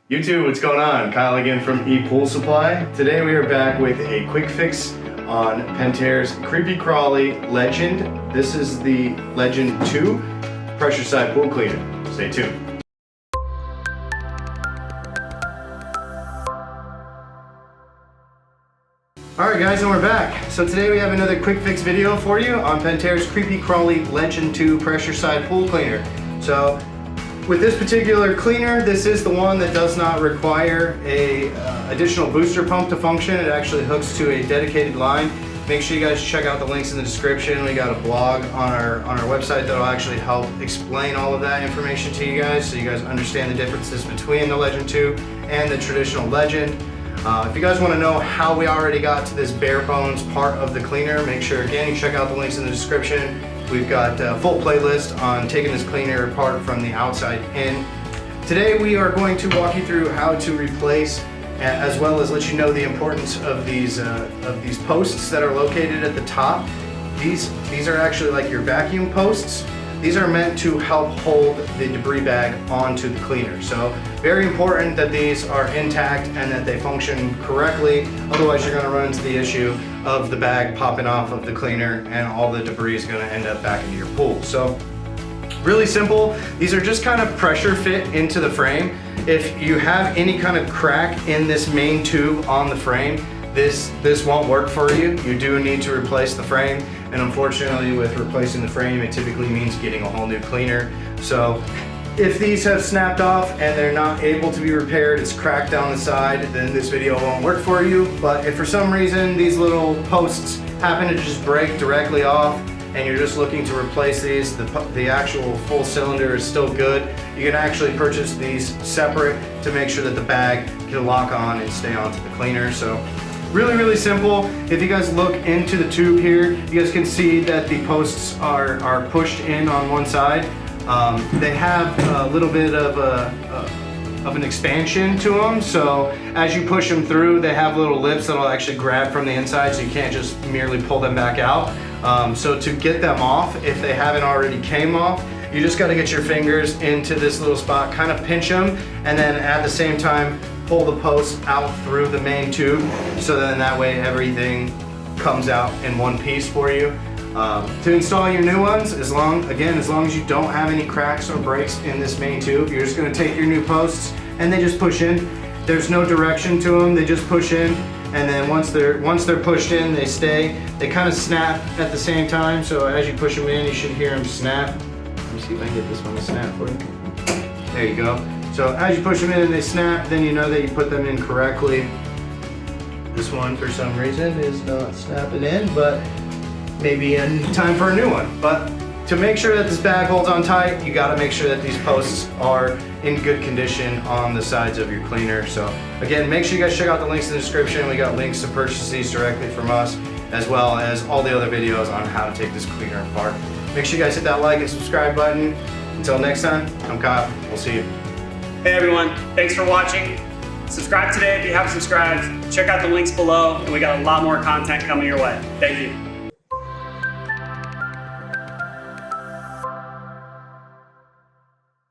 YouTube, what's going on? Kyle again from ePoolSupply. Today we are back with a quick fix on Pentair's Kreepy Krauly Legend. This is the Legend 2 pressure side pool cleaner. Stay tuned. Alright guys, and we're back. So today we have another quick fix video for you on Pentair's Kreepy Krauly Legend 2 pressure side pool cleaner. So with this particular cleaner, this is the one that does not require a additional booster pump to function. It actually hooks to a dedicated line. Make sure you guys check out the links in the description. We got a blog on our website that'll actually help explain all of that information to you guys, so you guys understand the differences between the Legend 2 and the traditional Legend. If you guys want to know how we already got to this bare bones part of the cleaner, make sure again you check out the links in the description. We've got a full playlist on taking this cleaner apart from the outside in. Today we are going to walk you through how to replace, as well as let you know the importance of these posts that are located at the top. These are actually like your vacuum posts. These are meant to help hold the debris bag onto the cleaner. So very important that these are intact and that they function correctly. Otherwise you're going to run into the issue of the bag popping off of the cleaner and all the debris is going to end up back into your pool. So really simple. These are just kind of pressure fit into the frame. If you have any kind of crack in this main tube on the frame, this won't work for you. You do need to replace the frame, and unfortunately with replacing the frame it typically means getting a whole new cleaner. So if these have snapped off and they're not able to be repaired, it's cracked down the side, then this video won't work for you. But if for some reason these little posts happen to just break directly off and you're just looking to replace these, the actual full cylinder is still good, you can actually purchase these separate to make sure that the bag can lock on and stay onto the cleaner. So really simple. If you guys look into the tube here, you guys can see that the posts are pushed in on one side. They have a little bit of an expansion to them, so as you push them through, they have little lips that'll actually grab from the inside, so you can't just merely pull them back out. So to get them off, if they haven't already came off, you just got to get your fingers into this little spot, kind of pinch them, and then at the same time pull the post out through the main tube, so then that way everything comes out in one piece for you. To install your new ones, as long as you don't have any cracks or breaks in this main tube, you're just going to take your new posts and they just push in. There's no direction to them, they just push in, and then once they're pushed in, they stay. They kind of snap at the same time, so as you push them in, you should hear them snap. Let me see if I can get this one to snap for you. There you go. So as you push them in and they snap, then you know that you put them in correctly. This one, for some reason, is not snapping in, but maybe in time for a new one. But to make sure that this bag holds on tight, you gotta make sure that these posts are in good condition on the sides of your cleaner. So again, make sure you guys check out the links in the description. We got links to purchase these directly from us, as well as all the other videos on how to take this cleaner apart. Make sure you guys hit that like and subscribe button. Until next time, I'm Kyle. We'll see you. Hey everyone, thanks for watching. Subscribe today if you haven't subscribed. Check out the links below, and we got a lot more content coming your way. Thank you.